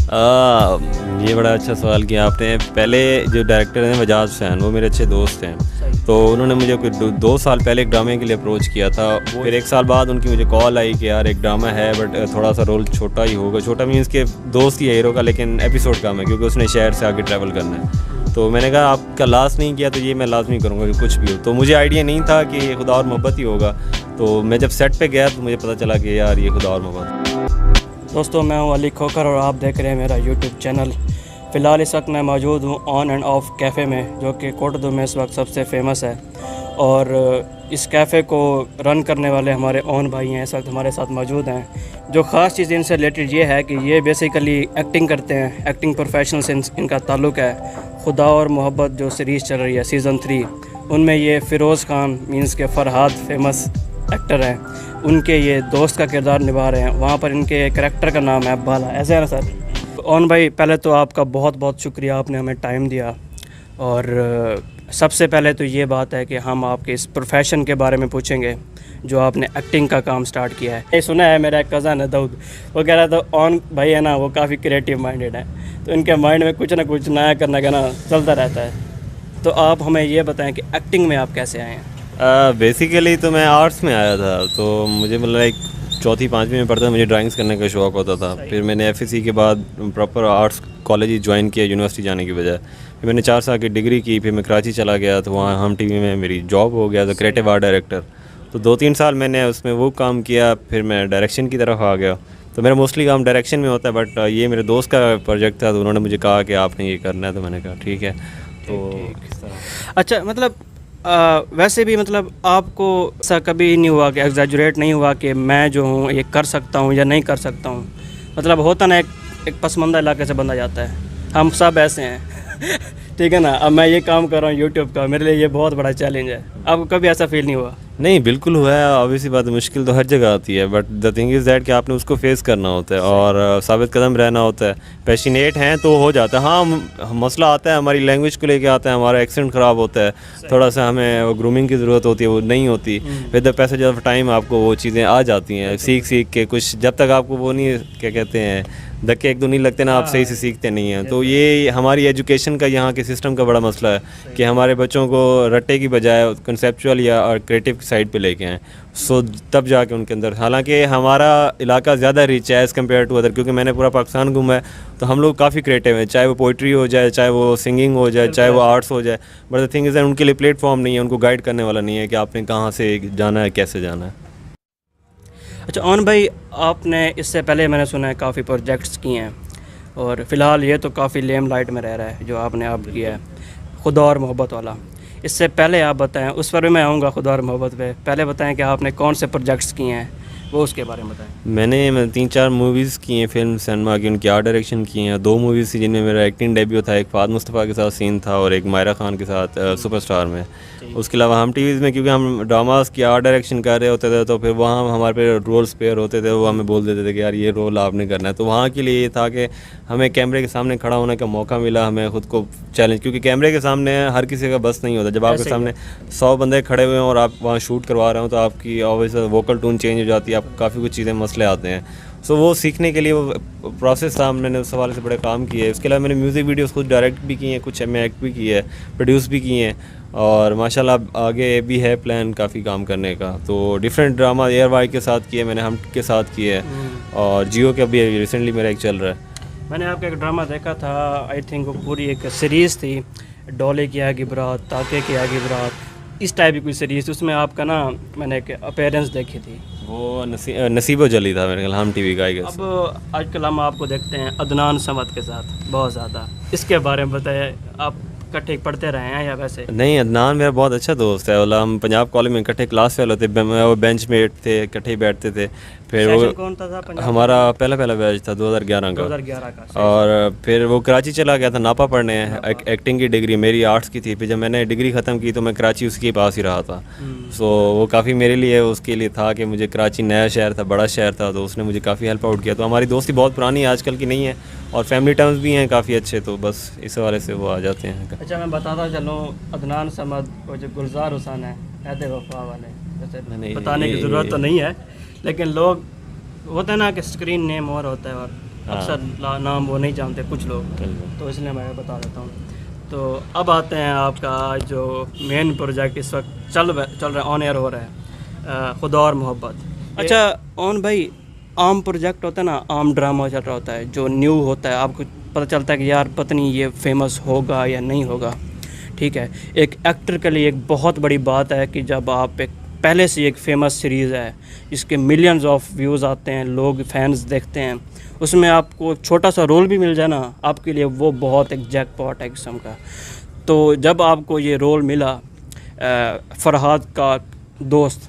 ये बड़ा अच्छा सवाल किया आपने। पहले जो डायरेक्टर हैं वजाज हुसैन, वो मेरे अच्छे दोस्त हैं। तो उन्होंने मुझे कोई 2 साल पहले एक ड्रामे के लिए अप्रोच किया था। फिर 1 साल बाद उनकी मुझे कॉल आई कि यार एक ड्रामा है बट थोड़ा सा रोल छोटा ही होगा। छोटा मीन्स के दोस्त ही है हीरो का, लेकिन एपिसोड कम है क्योंकि उसने शहर से आगे ट्रैवल करना है। तो मैंने कहा आपका लास्ट नहीं किया तो ये मैं लाजमी करूँगा कि कुछ भी हो। तो मुझे आइडिया नहीं था कि ये खुदा और मोहब्बत ही होगा। तो मैं जब सेट पे गया तो मुझे पता चला कि यार ये खुदा और मोहब्बत। दोस्तों, मैं हूं अली खोकर और आप देख रहे हैं मेरा यूट्यूब चैनल। फ़िलहाल इस वक्त मैं मौजूद हूं ऑन एंड ऑफ कैफ़े में, जो कि कोटदू में इस वक्त सबसे फेमस है। और इस कैफ़े को रन करने वाले हमारे ओन भाई हैं, इस वक्त हमारे साथ मौजूद हैं। जो ख़ास चीज़ इनसे रिलेटेड ये है कि ये बेसिकली एक्टिंग करते हैं, एक्टिंग प्रोफेशनल से इनका ताल्लुक़ है। खुदा और मोहब्बत जो सीरीज़ चल रही है सीज़न 3, उनमें ये फ़िरोज़ खान मीन्स के फ़रहाद फेमस एक्टर हैं, उनके ये दोस्त का किरदार निभा रहे हैं। वहाँ पर इनके करैक्टर का नाम है बाला, ऐसे है ना सर? ओन भाई, पहले तो आपका बहुत बहुत शुक्रिया, आपने हमें टाइम दिया। और सबसे पहले तो ये बात है कि हम आपके इस प्रोफेशन के बारे में पूछेंगे जो आपने एक्टिंग का काम स्टार्ट किया है। ये सुना है, मेरा एक कज़न है दाऊद, वो कह रहा था ओन भाई है ना, वो काफ़ी क्रिएटिव माइंडेड है, तो इनके माइंड में कुछ ना कुछ नया करने का ना चलता रहता है। तो आप हमें ये बताएं कि एक्टिंग में आप कैसे आए हैं? बेसिकली तो मैं आर्ट्स में आया था। तो मुझे मतलब एक चौथी पाँचवीं में पढ़ता था, मुझे ड्राइंग्स करने का शौक़ होता था। फिर मैंने एफएससी के बाद प्रॉपर आर्ट्स कॉलेज ही ज्वाइन किया यूनिवर्सिटी जाने की बजाय। फिर मैंने 4 साल की डिग्री की। फिर मैं कराची चला गया, तो वहाँ हम टीवी में मेरी जॉब हो गया, तो क्रिएटिव आर्ट डायरेक्टर। तो 2-3 साल मैंने उसमें वो काम किया। फिर मैं डायरेक्शन की तरफ आ गया। तो मेरा मोस्टली काम डायरेक्शन में होता है, बट ये मेरे दोस्त का प्रोजेक्ट था, तो उन्होंने मुझे कहा कि आपने ये करना है। तो मैंने कहा ठीक है। तो अच्छा, मतलब वैसे भी मतलब आपको ऐसा कभी नहीं हुआ कि एग्जैजुरेट नहीं हुआ कि मैं जो हूँ ये कर सकता हूँ या नहीं कर सकता हूँ? मतलब होता ना, एक पसमानदा इलाके से बंदा जाता है, हम सब ऐसे हैं ठीक है ना। अब मैं ये काम कर रहा हूँ यूट्यूब का, मेरे लिए ये बहुत बड़ा चैलेंज है। आपको कभी ऐसा फील नहीं हुआ? नहीं, बिल्कुल हुआ है। ऑब्वियसली बात है, मुश्किल तो हर जगह आती है, but the thing is that कि आपने उसको फेस करना होता है और साबित कदम रहना होता है। पैशनेट हैं तो हो जाता है। हाँ, मसला आता है हमारी लैंग्वेज को लेके आता है, हमारा एक्सेंट ख़राब होता है, थोड़ा सा हमें ग्रूमिंग की ज़रूरत होती है, वो नहीं होती। With the passage of time आपको वो चीज़ें आ जाती हैं, सीख के कुछ। जब तक आपको वो नहीं, क्या कहते हैं, धक्के एक दो नहीं लगते ना, आप सही से सीखते नहीं हैं। तो ये हमारी एजुकेशन का, यहाँ के सिस्टम का बड़ा मसला है कि हमारे बच्चों को रट्टे की बजाय कंसेप्चुअल या और क्रिएटिव साइड पे लेके आएँ। सो तब जाके उनके अंदर, हालांकि हमारा इलाका ज़्यादा रिच है एज़ कम्पेयर टू अदर, क्योंकि मैंने पूरा पाकिस्तान घूमा है, तो हम लोग काफ़ी क्रिएटिव हैं, चाहे वो पोइट्री हो जाए, चाहे वो सिंगिंग हो जाए, चाहे वो आर्ट्स हो जाए। But the thing is that उनके लिए प्लेटफॉर्म नहीं है, उनको गाइड करने वाला नहीं है कि आपने कहाँ से जाना है, कैसे जाना है। अच्छा ओन भाई, आपने इससे पहले मैंने सुना है काफ़ी प्रोजेक्ट्स किए हैं, और फ़िलहाल ये तो काफ़ी लेम लाइट में रह रहा है जो आपने अब किया है, खुदा और मोहब्बत वाला। इससे पहले आप बताएं, उस पर भी मैं आऊँगा खुदा और मोहब्बत पे। पहले बताएं कि आपने कौन से प्रोजेक्ट्स किए हैं, वो उसके बारे में बताएं। मैंने 3-4 मूवीज़ की हैं, फिल्म सिनेमा की, उनकी आर्ट डायरेक्शन की हैं। 2 मूवीज़ थी जिनमें मेरा एक्टिंग डेब्यू था, एक फ़ाद मुस्तफ़ा के साथ सीन था और एक मायरा खान के साथ सुपरस्टार में। उसके अलावा हम टीवीज़ में, क्योंकि हम ड्रामास की आर्ट डायरेक्शन कर रहे होते थे, तो फिर वहाँ हमारे पे रोल्स पेयर होते थे, वो हमें बोल देते थे कि यार ये रोल आपने करना है। तो वहाँ के लिए ये था कि हमें कैमरे के सामने खड़ा होने का मौका मिला, हमें ख़ुद को चैलेंज, क्योंकि कैमरे के सामने हर किसी का बस नहीं होता। जब आपके सामने 100 बंदे खड़े हुए हैं और आप वहाँ शूट करवा रहे हो, तो आपकी ऑब्वियसली वोकल टोन चेंज हो जाती है, आपको काफ़ी कुछ चीज़ें मसले आते हैं। सो वो सीखने के लिए वो प्रोसेस था, मैंने उस हवाले से बड़े काम किए। उसके अलावा मैंने म्यूज़िक वीडियोस खुद डायरेक्ट भी किए हैं, कुछ मैं एक्ट भी किया है, प्रोड्यूस भी किए हैं, और माशाल्लाह आगे भी है प्लान काफ़ी काम करने का। तो डिफरेंट ड्रामा एयर वाई के साथ किए मैंने, हम के साथ किए है, और जियो के अभी रिसेंटली मेरा एक चल रहा है। मैंने आपका एक ड्रामा देखा था, आई थिंक वो पूरी एक सीरीज़ थी, डोले की आगे बरात, ताके की आगे बरात, इस टाइप की कोई सीरीज़। उसमें आपका ना मैंने एक अपीयरेंस देखी थी, वो नसीबो जली था मेरे ख्याल, हम टीवी का। अब आजकल हम आपको देखते हैं अदनान समद के साथ बहुत ज़्यादा, इसके बारे में बताइए। आप इकट्ठे पढ़ते रहे हैं या वैसे? नहीं, अदनान मेरा बहुत अच्छा दोस्त है। मतलब हम पंजाब कॉलेज में इकट्ठे क्लास फेल होते, वो बेंच मेट थे, इकट्ठे ही बैठते थे। फिर वो कौन था हमारा पहला बैच था 2011 का। 2011 का। और फिर वो कराची चला गया था नापा पढ़ने, एक्टिंग की डिग्री, मेरी आर्ट्स की थी। फिर जब मैंने डिग्री ख़त्म की तो मैं कराची उसके पास ही रहा था। सो वो काफ़ी मेरे लिए, उसके लिए था कि मुझे कराची नया शहर था, बड़ा शहर था, तो उसने मुझे काफ़ी हेल्प आउट किया। तो हमारी दोस्ती बहुत पुरानी है, आजकल की नहीं है, और फैमिली टर्म्स भी हैं काफ़ी अच्छे, तो बस इस हवाले से वो आ जाते हैं। अच्छा, मैं बताता चलूँ, अदनान समद और जो गुलजार हुसैन है, ऐदे वफा वाले, वैसे बताने की ज़रूरत तो नहीं है, लेकिन लोग होता है ना कि स्क्रीन नेम और होता है और अक्सर नाम वो नहीं जानते कुछ लोग, तो इसलिए मैं बता देता हूँ। तो अब आते हैं आपका जो मेन प्रोजेक्ट इस वक्त चल रहा है, ऑन एयर हो रहा है, खुदा और मोहब्बत। अच्छा ऑन भाई, आम प्रोजेक्ट होता है ना, आम ड्रामा चल रहा होता है जो न्यू होता है, आपको पता चलता है कि यार पता नहीं ये फेमस होगा या नहीं होगा, ठीक है। एक एक्टर के लिए एक बहुत बड़ी बात है कि जब आप एक पहले से एक फेमस सीरीज़ है जिसके मिलियंस ऑफ व्यूज़ आते हैं, लोग फैंस देखते हैं, उसमें आपको छोटा सा रोल भी मिल जाए ना, आपके लिए वो बहुत एक जैकपॉट है किस्म का। तो जब आपको ये रोल मिला फरहाद का दोस्त,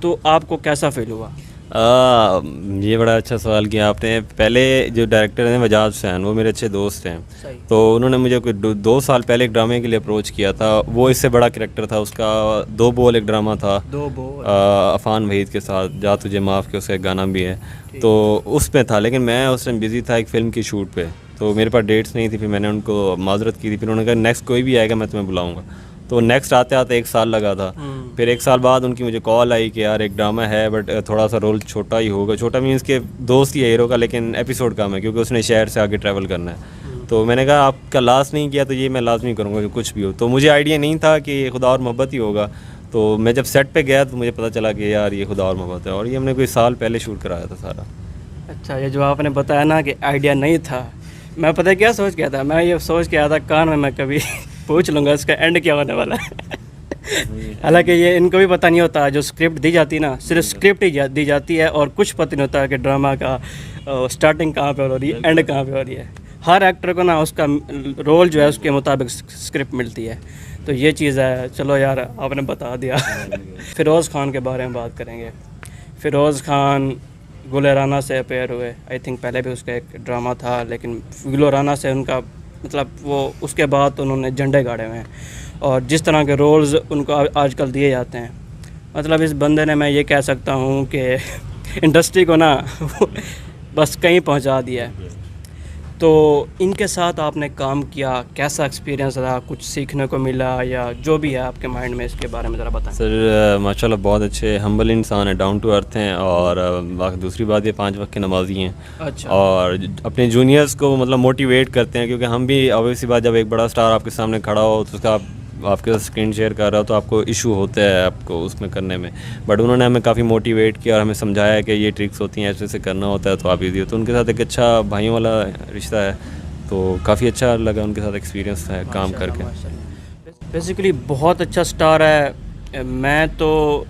तो आपको कैसा फील हुआ? ये बड़ा अच्छा सवाल किया आपने। पहले जो डायरेक्टर हैं वजाद हुसैन, वो मेरे अच्छे दोस्त हैं। तो उन्होंने मुझे कोई 2 साल पहले एक ड्रामे के लिए अप्रोच किया था। वो इससे बड़ा कैरेक्टर था, उसका 2 बोल एक ड्रामा था, 2 बोल अफान वहीद के साथ, जा तुझे माफ़ के, उसका एक गाना भी है। तो उस पे था, लेकिन मैं उस टाइम बिज़ी था एक फ़िल्म की शूट पे, तो मेरे पास डेट्स नहीं थी। फिर मैंने उनको माजरत की थी, फिर उन्होंने कहा नेक्स्ट कोई भी आएगा मैं तुम्हें बुलाऊँगा। तो नेक्स्ट आते आते 1 साल लगा था। फिर 1 साल बाद उनकी मुझे कॉल आई कि यार एक ड्रामा है, बट थोड़ा सा रोल छोटा ही होगा। छोटा मीन्स के दोस्त ही है हीरो का, लेकिन एपिसोड कम है क्योंकि उसने शहर से आगे ट्रैवल करना है। तो मैंने कहा आपका लास्ट नहीं किया तो ये मैं लाजमी करूँगा कि कुछ भी हो। तो मुझे आइडिया नहीं था कि खुदा और मोहब्बत ही होगा। तो मैं जब सेट पे गया तो मुझे पता चला कि यार ये खुदा और मोहब्बत है, और ये हमने कोई साल पहले शूट कराया था सारा। अच्छा, ये जो आपने बताया ना कि आइडिया नहीं था, मैं पता है क्या सोच के आया था? मैं ये सोच के आया था कान में मैं कभी पूछ लूँगा इसका एंड क्या होने वाला है। हालांकि ये इनको भी पता नहीं होता, जो स्क्रिप्ट दी जाती है ना, सिर्फ स्क्रिप्ट ही दी जाती है और कुछ पता नहीं होता कि ड्रामा का स्टार्टिंग कहाँ पे हो रही है, एंड कहाँ पे हो रही है। हर एक्टर को ना उसका रोल जो है उसके मुताबिक स्क्रिप्ट मिलती है। तो ये चीज़ है। चलो यार आपने बता दिया। फ़िरोज़ खान के बारे में बात करेंगे। फ़िरोज़ खान गुल राना से अपेयर हुए। आई थिंक पहले भी उसका एक ड्रामा था, लेकिन गुल राना से उनका मतलब वो उसके बाद तो उन्होंने झंडे गाड़े हुए हैं। और जिस तरह के रोल्स उनको आजकल दिए जाते हैं, मतलब इस बंदे ने, मैं ये कह सकता हूँ कि इंडस्ट्री को ना बस कहीं पहुँचा दिया है। तो इनके साथ आपने काम किया, कैसा एक्सपीरियंस रहा? कुछ सीखने को मिला या जो भी है आपके माइंड में, इसके बारे में ज़रा बताएं। सर माशाल्लाह बहुत अच्छे हम्बल इंसान है, डाउन टू अर्थ हैं, और दूसरी बात ये 5 वक्त के नमाजी हैं। अच्छा। और अपने जूनियर्स को मतलब मोटिवेट करते हैं, क्योंकि हम भी ऑब्वियसली बात, जब एक बड़ा स्टार आपके सामने खड़ा हो तो उसका आपके साथ स्क्रीन शेयर कर रहा हो तो आपको इशू होता है आपको उसमें करने में। बट उन्होंने हमें काफ़ी मोटिवेट किया और हमें समझाया कि ये ट्रिक्स होती हैं, ऐसे ऐसे करना होता है तो आप ईजी हो। तो उनके साथ एक अच्छा भाइयों वाला रिश्ता है, तो काफ़ी अच्छा लगा उनके साथ एक्सपीरियंस है काम करके। बेसिकली बहुत अच्छा स्टार है। मैं तो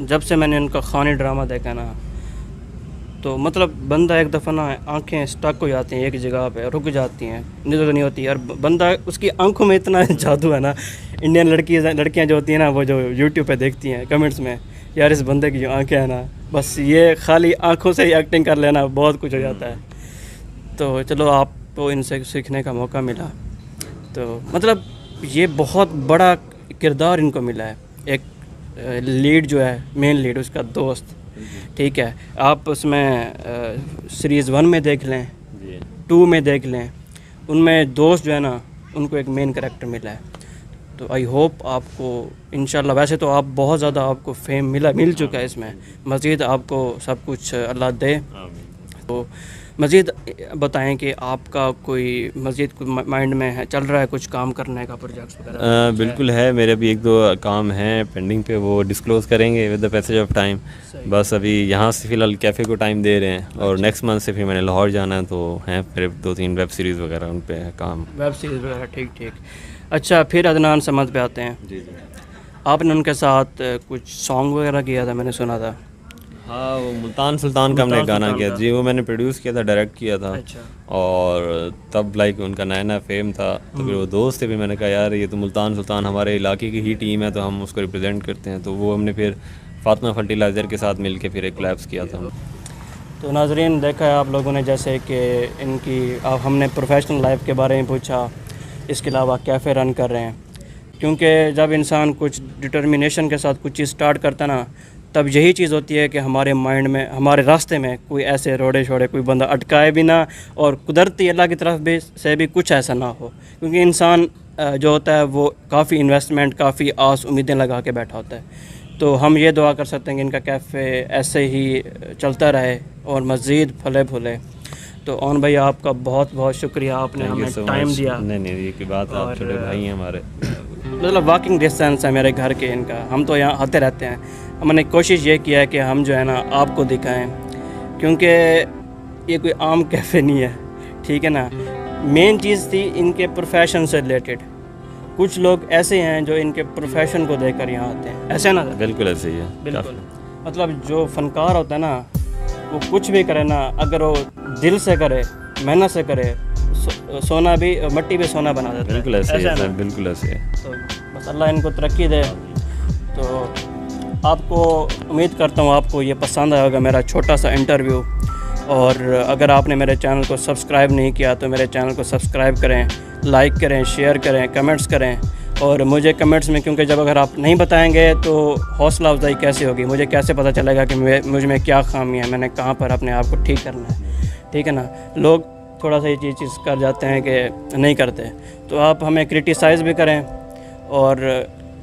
जब से मैंने उनका खानी ड्रामा देखा ना, तो मतलब बंदा एक दफ़ा ना आंखें स्टक हो जाती हैं एक जगह पे, रुक जाती हैं, नज़र नहीं होती। और बंदा उसकी आंखों में इतना जादू है ना। इंडियन लड़कियां जो होती हैं ना, वो जो यूट्यूब पे देखती हैं कमेंट्स में, यार इस बंदे की जो आंखें हैं ना, बस ये खाली आंखों से ही एक्टिंग कर लेना बहुत कुछ हो जाता है। तो चलो आपको इनसे सीखने का मौका मिला। तो मतलब ये बहुत बड़ा किरदार इनको मिला है। एक लीड जो है, मेन लीड, उसका दोस्त, ठीक है। आप उसमें सीरीज़ 1 में देख लें, 2 में देख लें, उनमें दोस्त जो है ना, उनको एक मेन कैरेक्टर मिला है। तो आई होप आपको इंशाल्लाह, वैसे तो आप बहुत ज़्यादा आपको फेम मिल चुका है इसमें, मज़ीद आपको सब कुछ अल्लाह दे। तो मज़ीद बताएं कि आपका कोई मज़ीद माइंड में है, चल रहा है कुछ काम करने का, प्रोजेक्ट्स वगैरह? बिल्कुल है, मेरे भी 1-2 काम हैं पेंडिंग पे, वो डिस्क्लोज़ करेंगे with the passage of time. बस अभी यहाँ से फ़िलहाल कैफ़े को टाइम दे रहे हैं, और नेक्स्ट मंथ से फिर मैंने लाहौर जाना है, तो हैं फिर 2-3 वेब सीरीज़ वगैरह उन पे है काम। वेब सीरीज़ वगैरह, ठीक। अच्छा, फिर अदनान समद पे आते हैं। जी। आपने उनके साथ कुछ सॉन्ग वगैरह किया था, मैंने सुना था। हाँ, वो मुल्तान सुल्तान का हमने गाना किया जी, वो मैंने प्रोड्यूस किया था, डायरेक्ट किया था। अच्छा। और तब लाइक उनका नया फेम था, तो फिर वो दोस्त थे, फिर मैंने कहा यार ये तो मुल्तान सुल्तान हमारे इलाके की ही टीम है, तो हम उसको रिप्रेजेंट करते हैं। तो वो हमने फिर फातिमा फर्टिलाइज़र के साथ मिल के फिर एक क्लैब्स किया था। तो नाजरीन, देखा है आप लोगों ने जैसे कि इनकी, अब हमने प्रोफेशनल लाइफ के बारे में पूछा, इसके अलावा कैफ़े रन कर रहे हैं। क्योंकि जब इंसान कुछ डिटर्मिनेशन के साथ कुछ चीज़ स्टार्ट करता ना, तब यही चीज़ होती है कि हमारे माइंड में, हमारे रास्ते में कोई ऐसे रोड़े शोड़े कोई बंदा अटकाए भी ना, और कुदरती अल्लाह की तरफ भी से भी कुछ ऐसा ना हो। क्योंकि इंसान जो होता है वो काफ़ी इन्वेस्टमेंट, काफ़ी आस उम्मीदें लगा के बैठा होता है। तो हम ये दुआ कर सकते हैं कि इनका कैफ़े ऐसे ही चलता रहे और मज़ीद फले फूले। तो ओन भाई आपका बहुत बहुत शुक्रिया, आपने थैंक यू हमें सो टाइम मच। दिया। नहीं नहीं, ये की बात, आप छोटे भाई हैं हमारे। मतलब वॉकिंग डिस्टेंस है मेरे घर के इनका, हम तो यहाँ आते रहते हैं। हमने कोशिश ये किया है कि हम जो है ना आपको दिखाएं, क्योंकि ये कोई आम कैफ़े नहीं है, ठीक है ना। मेन चीज़ थी इनके प्रोफेशन से रिलेटेड। कुछ लोग ऐसे हैं जो इनके प्रोफेशन को देखकर यहाँ आते हैं, ऐसे है ना? बिल्कुल ऐसे ही है। बिल्कुल। मतलब जो फनकार होता है ना, वो कुछ भी करे ना, अगर वो दिल से करे, मेहनत से करे, सोना भी, मिट्टी भी सोना बना देता है। बिल्कुल ऐसे ही ऐसा है है सर, ना? बिल्कुल ऐसे है। तो बस अल्लाह इनको तरक्की दे। तो आपको उम्मीद करता हूँ आपको ये पसंद आएगा मेरा छोटा सा इंटरव्यू। और अगर आपने मेरे चैनल को सब्सक्राइब नहीं किया तो मेरे चैनल को सब्सक्राइब करें, लाइक करें, शेयर करें, कमेंट्स करें। और मुझे कमेंट्स में, क्योंकि जब अगर आप नहीं बताएंगे तो हौसला अफजाई कैसे होगी, मुझे कैसे पता चलेगा कि मुझ में क्या खामी है, मैंने कहाँ पर अपने आप को ठीक करना है, ठीक है ना। लोग थोड़ा सा ये चीज़ कर जाते हैं कि नहीं करते। तो आप हमें क्रिटिसाइज़ भी करें, और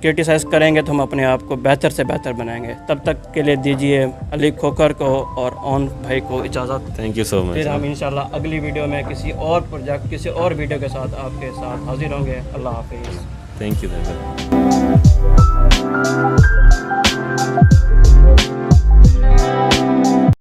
क्रिटिसाइज़ करेंगे तो हम अपने आप को बेहतर से बेहतर बनाएंगे। तब तक के लिए दीजिए अली खोखर को और ओन भाई को इजाज़त। Thank you so much. फिर हम इंशाल्लाह अगली वीडियो में किसी और प्रोजेक्ट, किसी और वीडियो के साथ आपके साथ हाजिर होंगे। अल्लाह हाफिज़। Thank you.